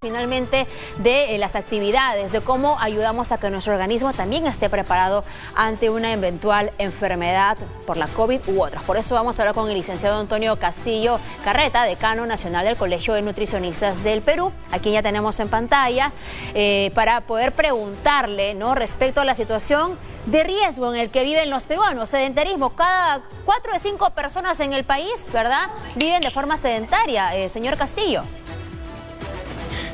finalmente de las actividades, de cómo ayudamos a que nuestro organismo también esté preparado ante una eventual enfermedad por la COVID u otras. Por eso vamos a hablar con el licenciado Antonio Castillo Carreta, decano nacional del Colegio de Nutricionistas del Perú, a quien ya tenemos en pantalla, para poder preguntarle, ¿no?, respecto a la situación de riesgo en el que viven los peruanos. Sedentarismo, cada 4 de 5 personas en el país, ¿verdad?, viven de forma sedentaria. Señor Castillo.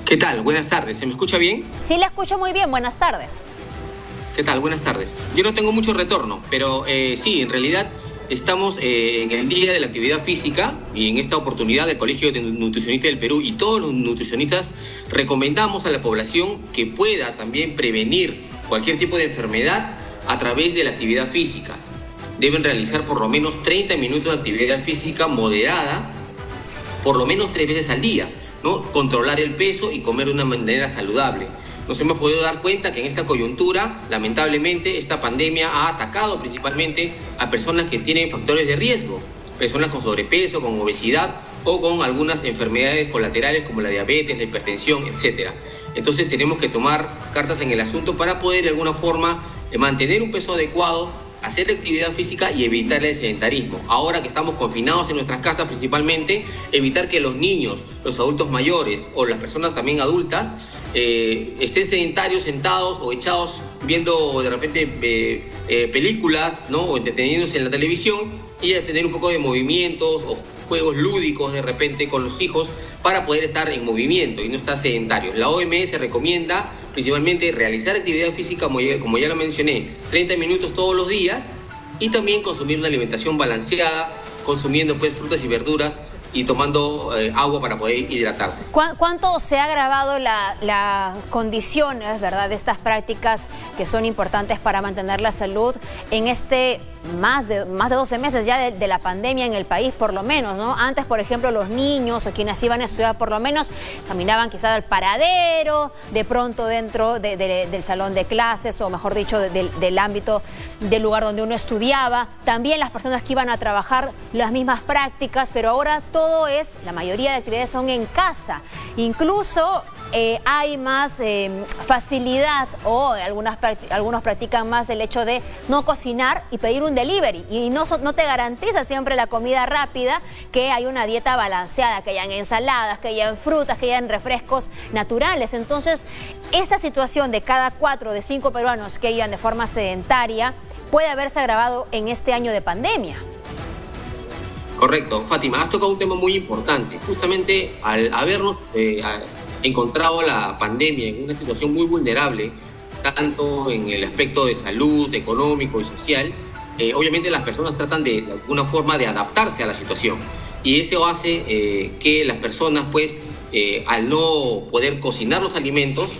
¿Qué tal? Buenas tardes. ¿Se me escucha bien? Sí, la escucho muy bien. Buenas tardes. ¿Qué tal? Buenas tardes. Yo no tengo mucho retorno, pero sí, en realidad estamos en el Día de la Actividad Física y en esta oportunidad el Colegio de Nutricionistas del Perú y todos los nutricionistas recomendamos a la población que pueda también prevenir cualquier tipo de enfermedad a través de la actividad física. Deben realizar por lo menos 30 minutos de actividad física moderada, por lo menos 3 veces al día, ¿no? Controlar el peso y comer de una manera saludable. Nos hemos podido dar cuenta que en esta coyuntura, lamentablemente, esta pandemia ha atacado principalmente a personas que tienen factores de riesgo, personas con sobrepeso, con obesidad o con algunas enfermedades colaterales como la diabetes, la hipertensión, etc. Entonces tenemos que tomar cartas en el asunto para poder de alguna forma mantener un peso adecuado, hacer actividad física y evitar el sedentarismo. Ahora que estamos confinados en nuestras casas principalmente, evitar que los niños, los adultos mayores o las personas también adultas estén sedentarios, sentados o echados viendo de repente películas, ¿no?, o entreteniéndose en la televisión, y a tener un poco de movimientos o juegos lúdicos de repente con los hijos para poder estar en movimiento y no estar sedentarios. La OMS recomienda principalmente realizar actividad física, como ya lo mencioné, 30 minutos todos los días, y también consumir una alimentación balanceada, consumiendo pues frutas y verduras y tomando agua para poder hidratarse. ¿Cuánto se ha agravado las condiciones, ¿verdad?, de estas prácticas que son importantes para mantener la salud en este más de 12 meses ya de la pandemia en el país, por lo menos, ¿no? Antes, por ejemplo, los niños o quienes iban a estudiar por lo menos caminaban quizás al paradero, de pronto dentro del salón de clases, o mejor dicho, del ámbito del lugar donde uno estudiaba. También las personas que iban a trabajar, las mismas prácticas, pero ahora la mayoría de actividades son en casa. Incluso hay más facilidad, o algunos practican más el hecho de no cocinar y pedir un delivery, y no te garantiza siempre la comida rápida, que hay una dieta balanceada, que hayan ensaladas, que hayan frutas, que hayan refrescos naturales. Entonces, esta situación de cada 4 de 5 peruanos que vivan de forma sedentaria puede haberse agravado en este año de pandemia. Correcto, Fátima, has tocado un tema muy importante. Justamente al habernos encontrado la pandemia en una situación muy vulnerable, tanto en el aspecto de salud, económico y social, obviamente las personas tratan de alguna forma de adaptarse a la situación. Y eso hace que las personas, pues, al no poder cocinar los alimentos,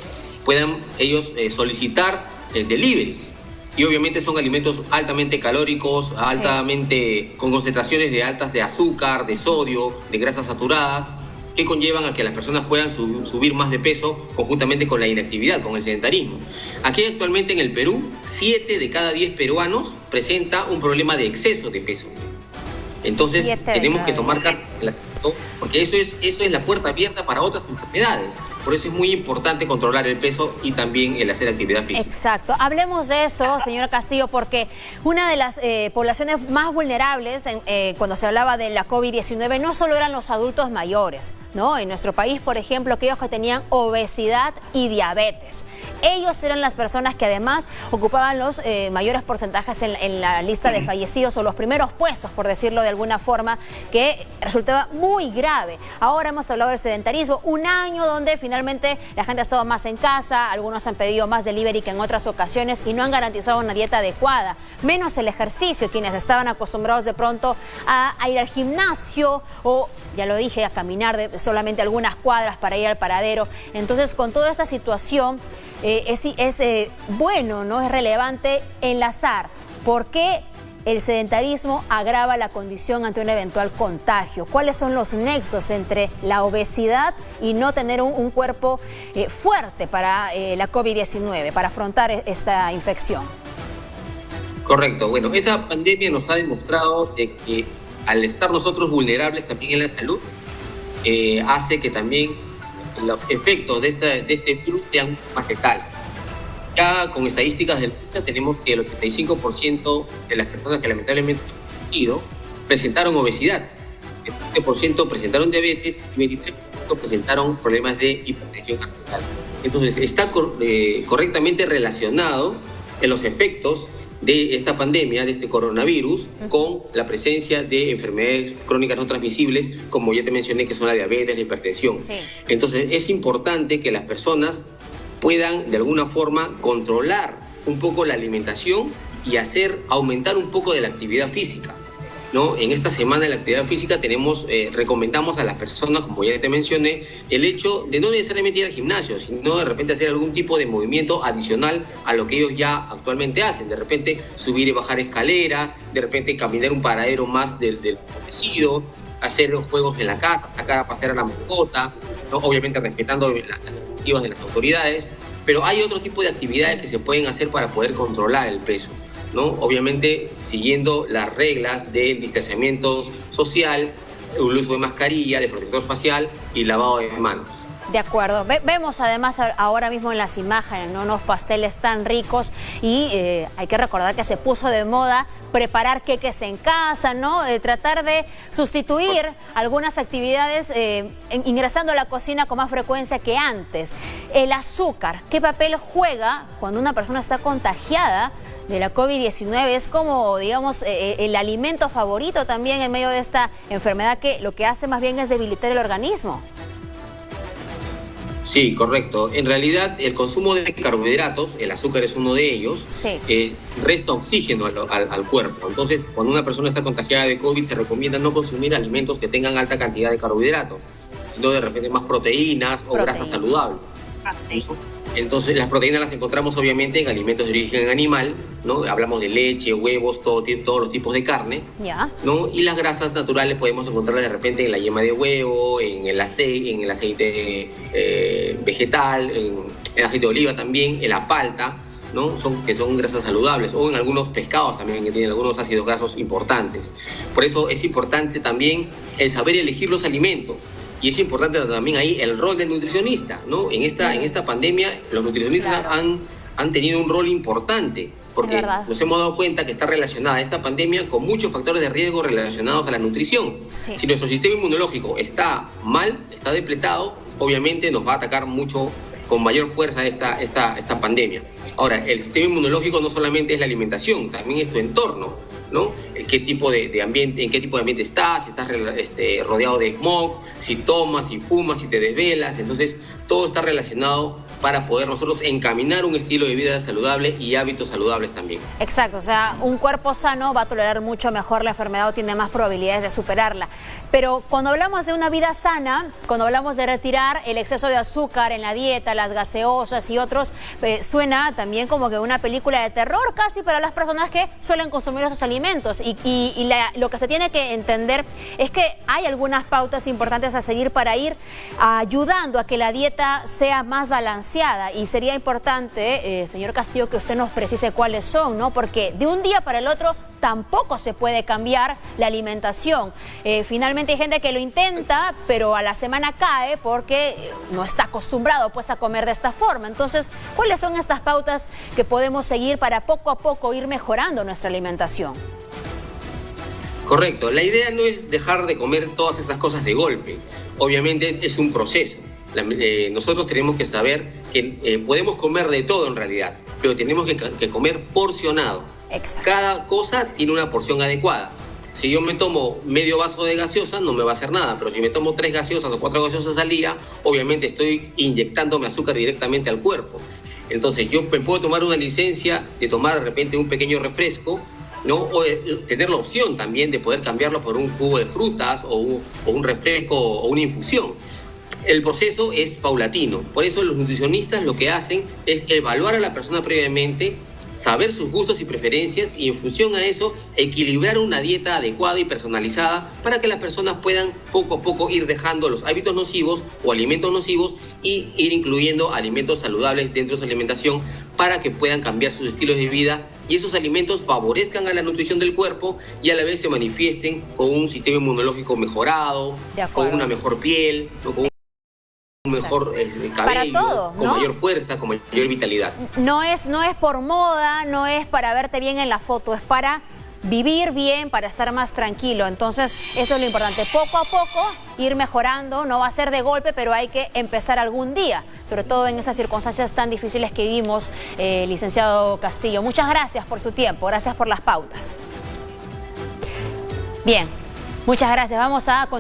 puedan ellos solicitar deliveries. Y obviamente son alimentos altamente calóricos, altamente con concentraciones altas de azúcar, de sodio, de grasas saturadas, que conllevan a que las personas puedan subir más de peso conjuntamente con la inactividad, con el sedentarismo. Aquí actualmente en el Perú, 7 de cada 10 peruanos presenta un problema de exceso de peso. Entonces tenemos que tomar cartas en el asunto, porque eso es la puerta abierta para otras enfermedades. Por eso es muy importante controlar el peso y también el hacer actividad física. Exacto. Hablemos de eso, señora Castillo, porque una de las poblaciones más vulnerables cuando se hablaba de la COVID-19 no solo eran los adultos mayores, ¿no? En nuestro país, por ejemplo, aquellos que tenían obesidad y diabetes. Ellos eran las personas que además ocupaban los mayores porcentajes en la lista de fallecidos, o los primeros puestos, por decirlo de alguna forma, que resultaba muy grave. Ahora hemos hablado del sedentarismo, un año donde finalmente la gente ha estado más en casa, algunos han pedido más delivery que en otras ocasiones y no han garantizado una dieta adecuada, menos el ejercicio, quienes estaban acostumbrados de pronto a ir al gimnasio o, ya lo dije, a caminar solamente algunas cuadras para ir al paradero. Entonces, con toda esta situación, es bueno, ¿no?, es relevante enlazar por qué el sedentarismo agrava la condición ante un eventual contagio. ¿Cuáles son los nexos entre la obesidad y no tener un cuerpo fuerte para la COVID-19, para afrontar esta infección? Correcto. Bueno, esta pandemia nos ha demostrado que al estar nosotros vulnerables también en la salud, hace que también los efectos de este virus sean más letales. Ya con estadísticas del PISA tenemos que el 85% de las personas que lamentablemente han fallecido presentaron obesidad, el 20% presentaron diabetes y 23% presentaron problemas de hipertensión arterial. Entonces está correctamente relacionado en los efectos de esta pandemia, de este coronavirus, con la presencia de enfermedades crónicas no transmisibles, como ya te mencioné, que son la diabetes, la hipertensión. Sí. Entonces es importante que las personas puedan de alguna forma controlar un poco la alimentación y aumentar un poco de la actividad física, ¿no? En esta semana de la actividad física recomendamos a las personas, como ya te mencioné, el hecho de no necesariamente ir al gimnasio, sino de repente hacer algún tipo de movimiento adicional a lo que ellos ya actualmente hacen. De repente subir y bajar escaleras, de repente caminar un paradero más del establecido, hacer juegos en la casa, sacar a pasear a la mascota, ¿no? Obviamente respetando las directivas de las autoridades, pero hay otro tipo de actividades que se pueden hacer para poder controlar el peso, ¿no? Obviamente siguiendo las reglas del distanciamiento social, el uso de mascarilla, de protector facial y lavado de manos. De acuerdo. Vemos además ahora mismo en las imágenes, ¿no?, unos pasteles tan ricos y hay que recordar que se puso de moda preparar queques en casa, ¿no? Tratar de sustituir algunas actividades ingresando a la cocina con más frecuencia que antes. El azúcar, ¿qué papel juega cuando una persona está contagiada de la COVID-19? Es como, digamos, el alimento favorito también en medio de esta enfermedad que lo que hace más bien es debilitar el organismo. Sí, correcto. En realidad, el consumo de carbohidratos, el azúcar es uno de ellos, sí, resta oxígeno al cuerpo. Entonces, cuando una persona está contagiada de COVID, se recomienda no consumir alimentos que tengan alta cantidad de carbohidratos, sino de repente más proteínas o grasas saludables. Entonces, las proteínas las encontramos obviamente en alimentos de origen animal, ¿no? Hablamos de leche, huevos, todos los tipos de carne, ¿no? Y las grasas naturales podemos encontrarlas de repente en la yema de huevo, en el aceite vegetal, en el aceite de oliva también, en la palta, ¿no? Que son grasas saludables, o en algunos pescados también que tienen algunos ácidos grasos importantes. Por eso es importante también el saber elegir los alimentos. Y es importante también ahí el rol del nutricionista, ¿no? En esta pandemia los nutricionistas han tenido un rol importante, porque nos hemos dado cuenta que está relacionada esta pandemia con muchos factores de riesgo relacionados a la nutrición. Sí. Si nuestro sistema inmunológico está mal, está depletado, obviamente nos va a atacar mucho, con mayor fuerza esta pandemia. Ahora, el sistema inmunológico no solamente es la alimentación, también es tu entorno, ¿no? ¿En qué tipo de ambiente estás? Si estás rodeado de smog, si tomas, si fumas, si te desvelas. Entonces, todo está relacionado para poder nosotros encaminar un estilo de vida saludable y hábitos saludables también. Exacto, o sea, un cuerpo sano va a tolerar mucho mejor la enfermedad o tiene más probabilidades de superarla. Pero cuando hablamos de una vida sana, cuando hablamos de retirar el exceso de azúcar en la dieta, las gaseosas y otros, suena también como que una película de terror casi para las personas que suelen consumir esos alimentos. Lo que se tiene que entender es que hay algunas pautas importantes a seguir para ir ayudando a que la dieta sea más balanceada. Y sería importante, señor Castillo, que usted nos precise cuáles son, ¿no? Porque de un día para el otro tampoco se puede cambiar la alimentación. Finalmente hay gente que lo intenta, pero a la semana cae porque no está acostumbrado pues a comer de esta forma. Entonces, ¿cuáles son estas pautas que podemos seguir para poco a poco ir mejorando nuestra alimentación? Correcto. La idea no es dejar de comer todas esas cosas de golpe. Obviamente es un proceso. Nosotros tenemos que saber que podemos comer de todo en realidad, pero tenemos que comer porcionado. Exacto. Cada cosa tiene una porción adecuada. Si yo me tomo medio vaso de gaseosa, no me va a hacer nada, pero si me tomo 3 gaseosas o 4 gaseosas al día, obviamente estoy inyectándome azúcar directamente al cuerpo. Entonces yo me puedo tomar una licencia de tomar de repente un pequeño refresco, ¿no? O tener la opción también de poder cambiarlo por un jugo de frutas o un refresco o una infusión. El proceso es paulatino, por eso los nutricionistas lo que hacen es evaluar a la persona previamente, saber sus gustos y preferencias y en función a eso equilibrar una dieta adecuada y personalizada para que las personas puedan poco a poco ir dejando los hábitos nocivos o alimentos nocivos y ir incluyendo alimentos saludables dentro de su alimentación para que puedan cambiar sus estilos de vida y esos alimentos favorezcan a la nutrición del cuerpo y a la vez se manifiesten con un sistema inmunológico mejorado, con una mejor piel, con un mejor mejor cabello, todo, ¿no? con mayor fuerza, con mayor vitalidad. No es por moda, no es para verte bien en la foto, es para vivir bien, para estar más tranquilo. Entonces, eso es lo importante. Poco a poco ir mejorando, no va a ser de golpe, pero hay que empezar algún día, sobre todo en esas circunstancias tan difíciles que vivimos, licenciado Castillo. Muchas gracias por su tiempo, gracias por las pautas. Bien, muchas gracias. Vamos a continuar.